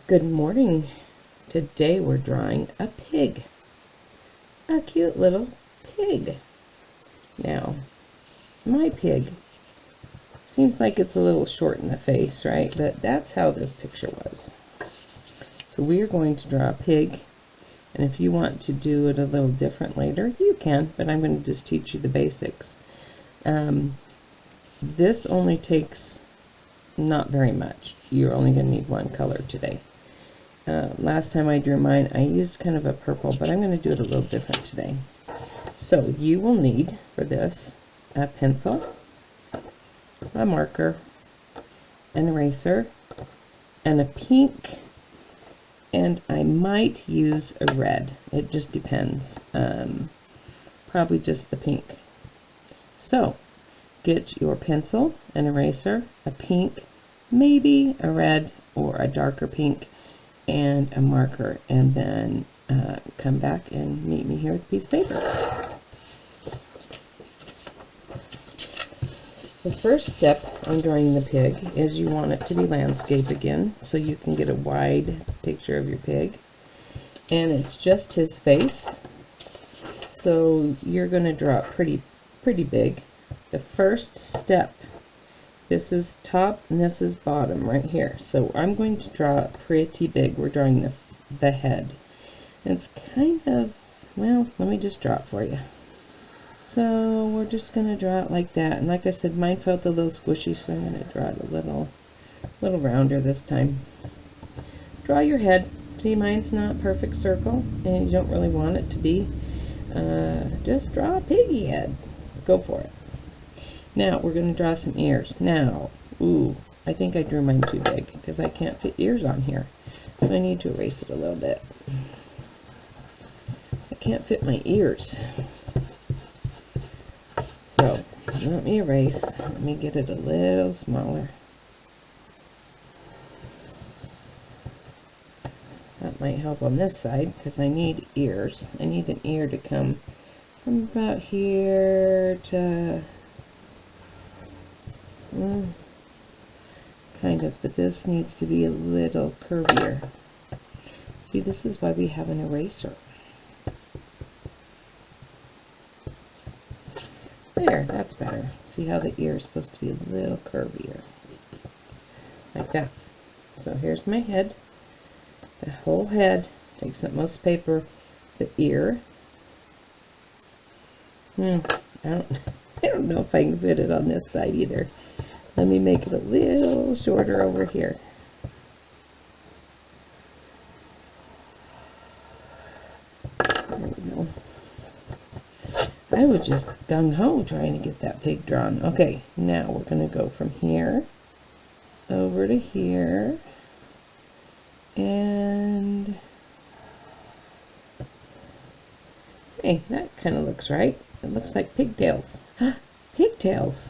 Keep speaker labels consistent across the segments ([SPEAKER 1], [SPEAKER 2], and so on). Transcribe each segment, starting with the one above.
[SPEAKER 1] Good morning. Today we're drawing a pig. A cute little pig. Now, my pig seems like it's a little short in the face, right? But that's how this picture was. So we are going to draw a pig, and if you want to do it a little different later, you can, but I'm going to just teach you the basics. This only takes not very much. You're only going to need one color today. Last time I drew mine, I used kind of a purple, but I'm going to do it a little different today. So you will need, for this, a pencil, a marker, an eraser, and a pink, and I might use a red. It just depends. Probably just the pink. So, get your pencil, an eraser, a pink, maybe a red or a darker pink, and a marker, and then come back and meet me here with a piece of paper. The first step on drawing the pig is you want it to be landscape again, so you can get a wide picture of your pig. And it's just his face, so you're going to draw it pretty big. The first step, this is top and this is bottom right here. So I'm going to draw it pretty big. We're drawing the head. It's kind of, well, let me just draw it for you. So we're just going to draw it like that. And like I said, mine felt a little squishy, so I'm going to draw it a little rounder this time. Draw your head. See, mine's not a perfect circle, and you don't really want it to be. Just draw a piggy head. Go for it. Now we're going to draw some ears. Now, I think I drew mine too big because I can't fit ears on here. So I need to erase it a little bit. I can't fit my ears. So let me erase. Let me get it a little smaller. That might help on this side because I need ears. I need an ear to come from about here to kind of, but this needs to be a little curvier. See, this is why we have an eraser. There, that's better. See how the ear is supposed to be a little curvier. Like that. So here's my head. The whole head takes up most paper. The ear. I don't know if I can fit it on this side either. Let me make it a little shorter over here. There we go. I was just gung-ho trying to get that pig drawn. Okay, now we're going to go from here over to here. And hey, that kind of looks right. It looks like pigtails. Pigtails!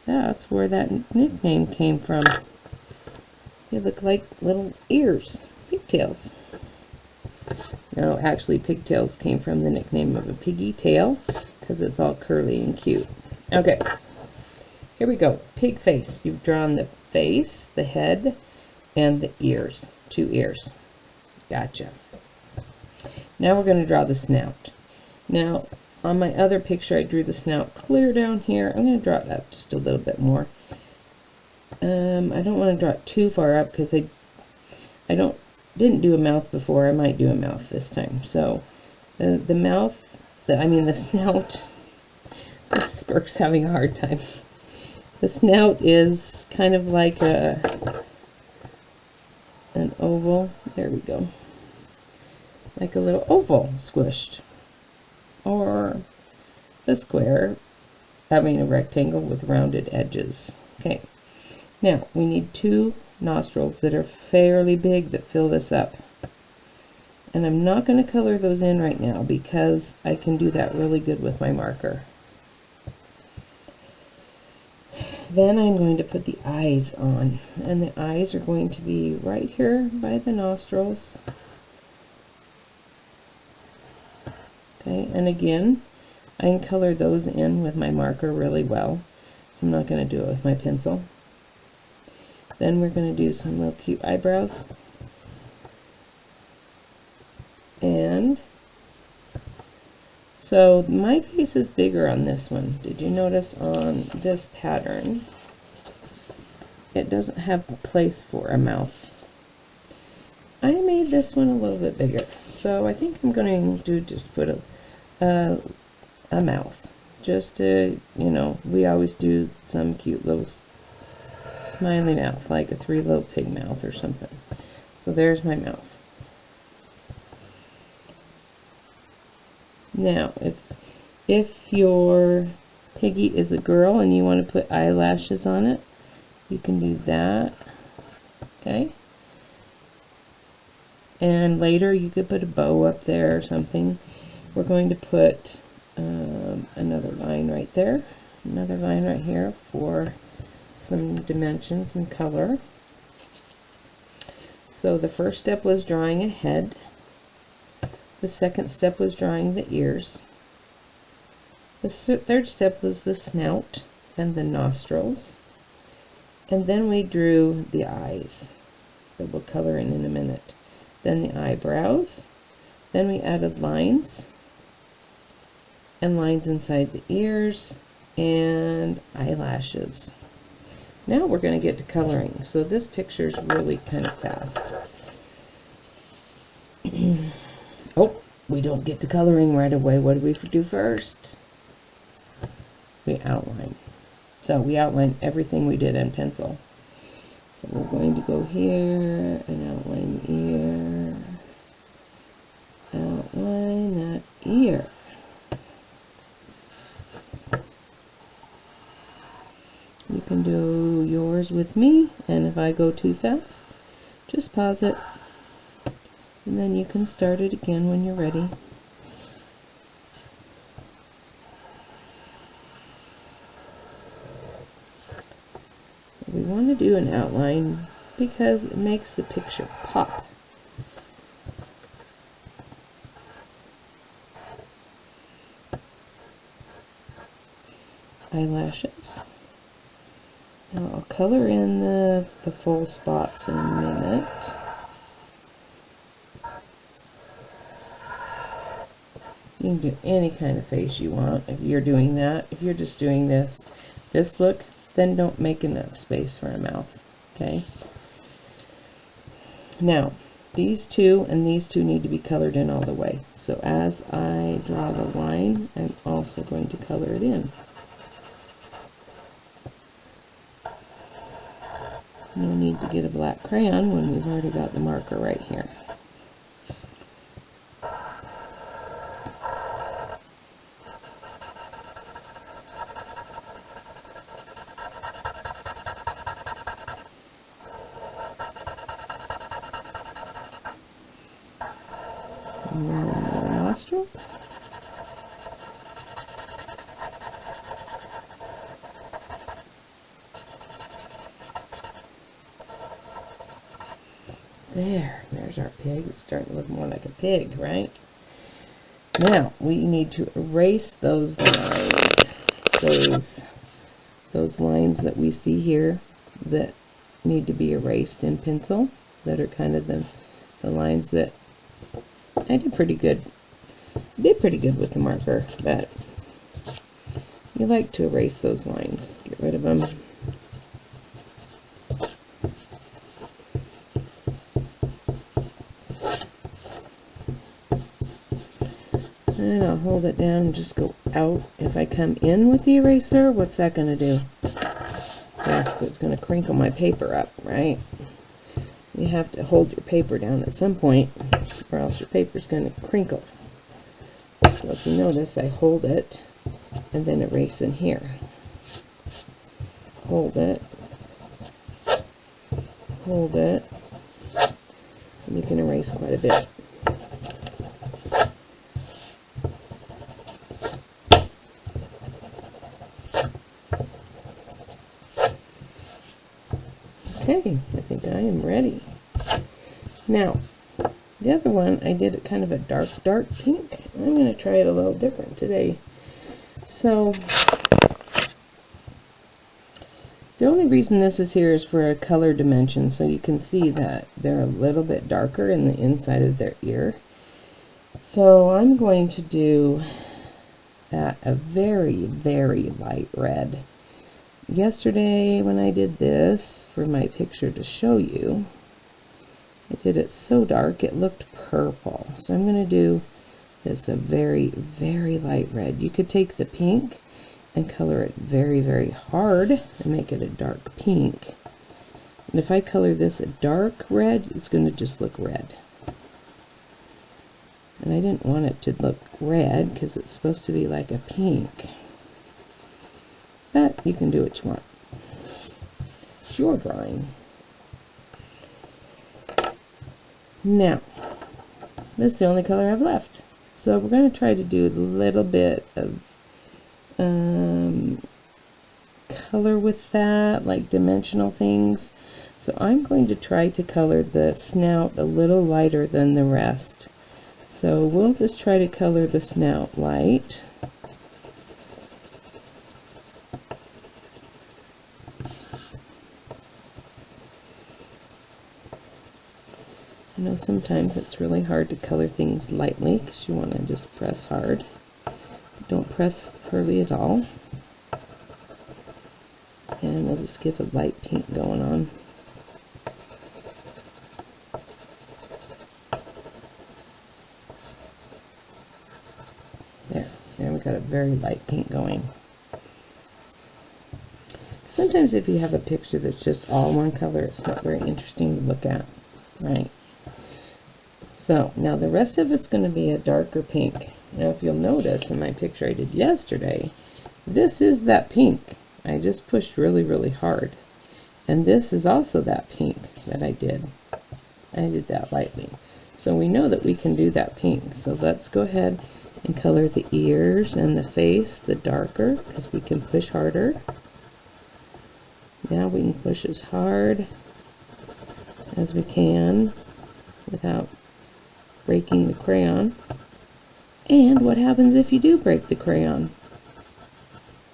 [SPEAKER 1] That's where that nickname came from. They look like little ears. Pigtails. No, actually pigtails came from the nickname of a piggy tail because it's all curly and cute. Okay, here we go. Pig face. You've drawn the face, the head, and the ears. 2 ears. Gotcha. Now we're going to draw the snout. Now, on my other picture, I drew the snout clear down here. I'm going to draw it up just a little bit more. I don't want to draw it too far up because I didn't do a mouth before. I might do a mouth this time. So the snout. This is Burke's having a hard time. The snout is kind of like an oval. There we go. Like a little oval squished. Or a square, a rectangle with rounded edges. Okay, now we need 2 nostrils that are fairly big that fill this up. And I'm not going to color those in right now because I can do that really good with my marker. Then I'm going to put the eyes on, and the eyes are going to be right here by the nostrils. Okay, and again, I can color those in with my marker really well, so I'm not going to do it with my pencil. Then we're going to do some little cute eyebrows. And so my face is bigger on this one. Did you notice on this pattern, it doesn't have a place for a mouth. I made this one a little bit bigger. So I think I'm going to just put a mouth. Just to, you know, we always do some cute little smiley mouth, like a three-lobe pig mouth or something. So there's my mouth. Now, if your piggy is a girl and you want to put eyelashes on it, you can do that. Okay? And later you could put a bow up there or something. We're going to put another line right there, another line right here for some dimensions and color. So the first step was drawing a head. The second step was drawing the ears. The third step was the snout and the nostrils. And then we drew the eyes that we'll color in a minute. Then the eyebrows. Then we added lines and lines inside the ears and eyelashes. Now we're going to get to coloring. So this picture is really kind of fast. Oh, we don't get to coloring right away. What do we do first? We outline. So we outline everything we did in pencil. So we're going to go here and outline the ear. Outline that ear. You can do yours with me, and if I go too fast, just pause it, and then you can start it again when you're ready. We want to do an outline because it makes the picture pop. Eyelashes. Now I'll color in the full spots in a minute. You can do any kind of face you want if you're doing that. If you're just doing this look, then don't make enough space for a mouth, okay? Now, these two and these two need to be colored in all the way. So as I draw the line, I'm also going to color it in. No need to get a black crayon when we've already got the marker right here. And then another nostril. There's our pig. It's starting to look more like a pig, right? Now, we need to erase those lines. Those lines that we see here that need to be erased in pencil, that are kind of the lines that I did pretty good. Did pretty good with the marker, but you like to erase those lines. Get rid of them. And I'll hold it down and just go out. If I come in with the eraser, what's that going to do? Yes, that's going to crinkle my paper up, right? You have to hold your paper down at some point, or else your paper's going to crinkle. So if you notice, I hold it and then erase in here. Hold it. Hold it. And you can erase quite a bit. Okay, I think I am ready. Now, the other one, I did it kind of a dark pink. I'm going to try it a little different today. So, the only only reason this is here is for a color dimension, so you can see that they're a little bit darker in the inside of their ear. So I'm going to do that a very, very light red. Yesterday when I did this for my picture to show you, I did it so dark it looked purple. So I'm going to do this a very, very light red. You could take the pink and color it very, very hard and make it a dark pink. And if I color this a dark red, it's going to just look red. And I didn't want it to look red because it's supposed to be like a pink. But you can do what you want. It's your drawing. Now, this is the only color I have left. So we're going to try to do a little bit of color with that, like dimensional things. So I'm going to try to color the snout a little lighter than the rest. So we'll just try to color the snout light. I know sometimes it's really hard to color things lightly because you want to just press hard. Don't press hardly at all. And we'll just get a light pink going on. There we got a very light pink going. Sometimes if you have a picture that's just all one color, it's not very interesting to look at, right? So now the rest of it's going to be a darker pink. Now if you'll notice in my picture I did yesterday, this is that pink. I just pushed really, really hard. And this is also that pink that I did. I did that lightly. So we know that we can do that pink. So let's go ahead and color the ears and the face the darker because we can push harder. Now we can push as hard as we can without breaking the crayon. And what happens if you do break the crayon?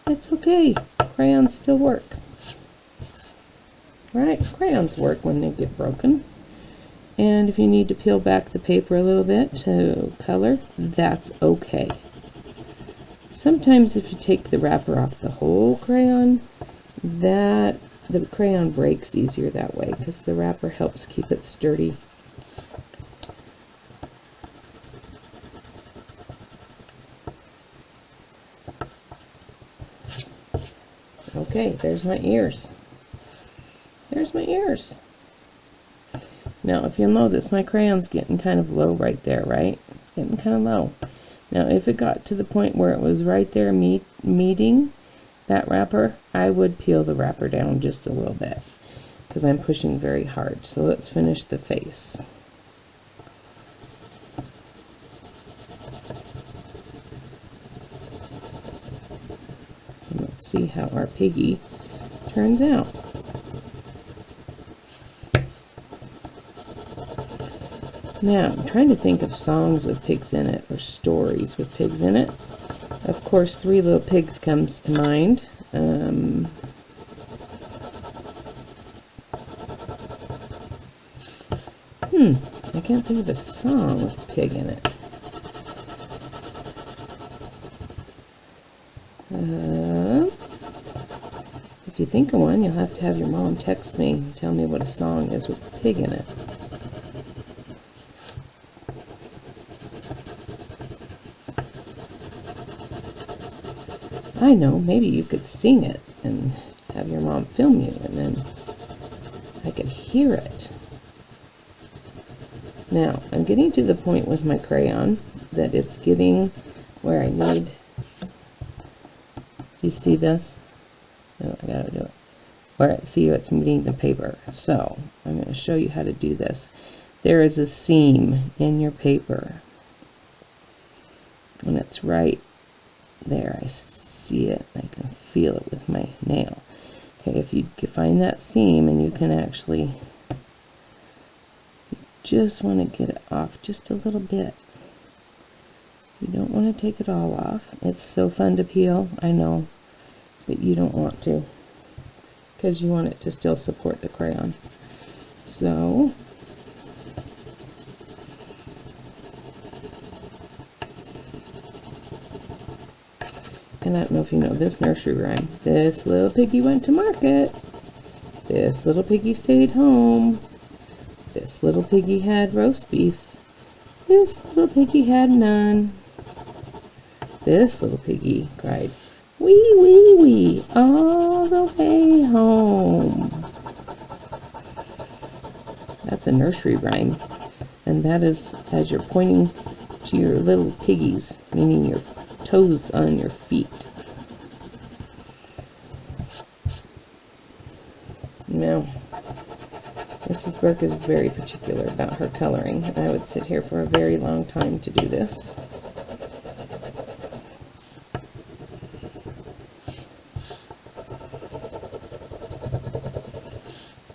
[SPEAKER 1] It's okay. Crayons still work. Right? Crayons work when they get broken. And if you need to peel back the paper a little bit to color, that's okay. Sometimes if you take the wrapper off the whole crayon, the crayon breaks easier that way because the wrapper helps keep it sturdy. Okay, there's my ears. There's my ears. Now, if you'll notice, my crayon's getting kind of low right there, right? It's getting kind of low. Now, if it got to the point where it was right there meeting that wrapper, I would peel the wrapper down just a little bit because I'm pushing very hard. So let's finish the face. See how our piggy turns out. Now, I'm trying to think of songs with pigs in it or stories with pigs in it. Of course, Three Little Pigs comes to mind. I can't think of a song with a pig in it. If you think of one, you'll have to have your mom text me and tell me what a song is with a pig in it. I know, maybe you could sing it and have your mom film you and then I could hear it. Now, I'm getting to the point with my crayon that it's getting where I need. You see this? Oh, I gotta do it. Alright, see it's meeting the paper. So, I'm going to show you how to do this. There is a seam in your paper. And it's right there. I see it. I can feel it with my nail. Okay, if you can find that seam and you can actually, you just want to get it off just a little bit. You don't want to take it all off. It's so fun to peel, I know, but you don't want to. because you want it to still support the crayon. So and I don't know if you know this nursery rhyme. This little piggy went to market. This little piggy stayed home. This little piggy had roast beef. This little piggy had none. This little piggy cried, wee, wee, wee, all the way home. That's a nursery rhyme. And that is as you're pointing to your little piggies, meaning your toes on your feet. Now, Mrs. Burke is very particular about her coloring. I would sit here for a very long time to do this.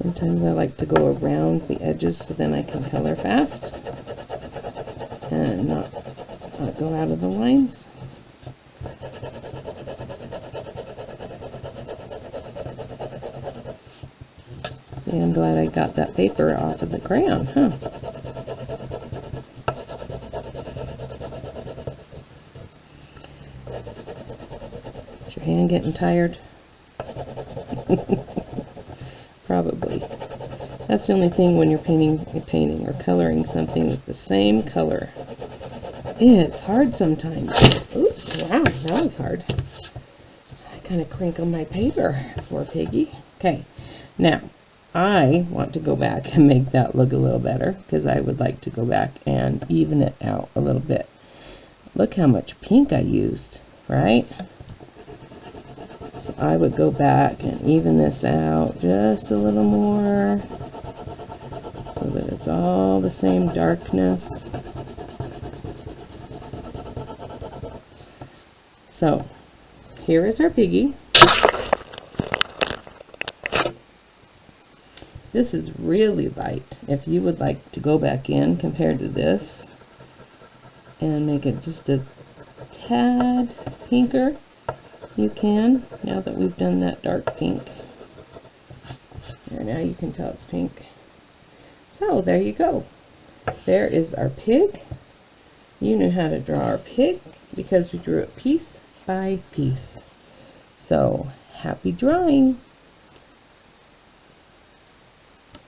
[SPEAKER 1] Sometimes I like to go around the edges so then I can color fast and not go out of the lines. See, I'm glad I got that paper off of the crayon, huh? Is your hand getting tired? Probably. That's the only thing when you're painting or coloring something with the same color. It's hard sometimes. Oops, wow, that was hard. I kind of crinkled my paper, poor piggy. Okay, now I want to go back and make that look a little better because I would like to go back and even it out a little bit. Look how much pink I used, right? So I would go back and even this out just a little more so that it's all the same darkness. So here is our piggy. This is really light. If you would like to go back in compared to this and make it just a tad pinker, you can, now that we've done that dark pink. There, now you can tell it's pink. So there you go. There is our pig. You knew how to draw our pig because we drew it piece by piece. So happy drawing!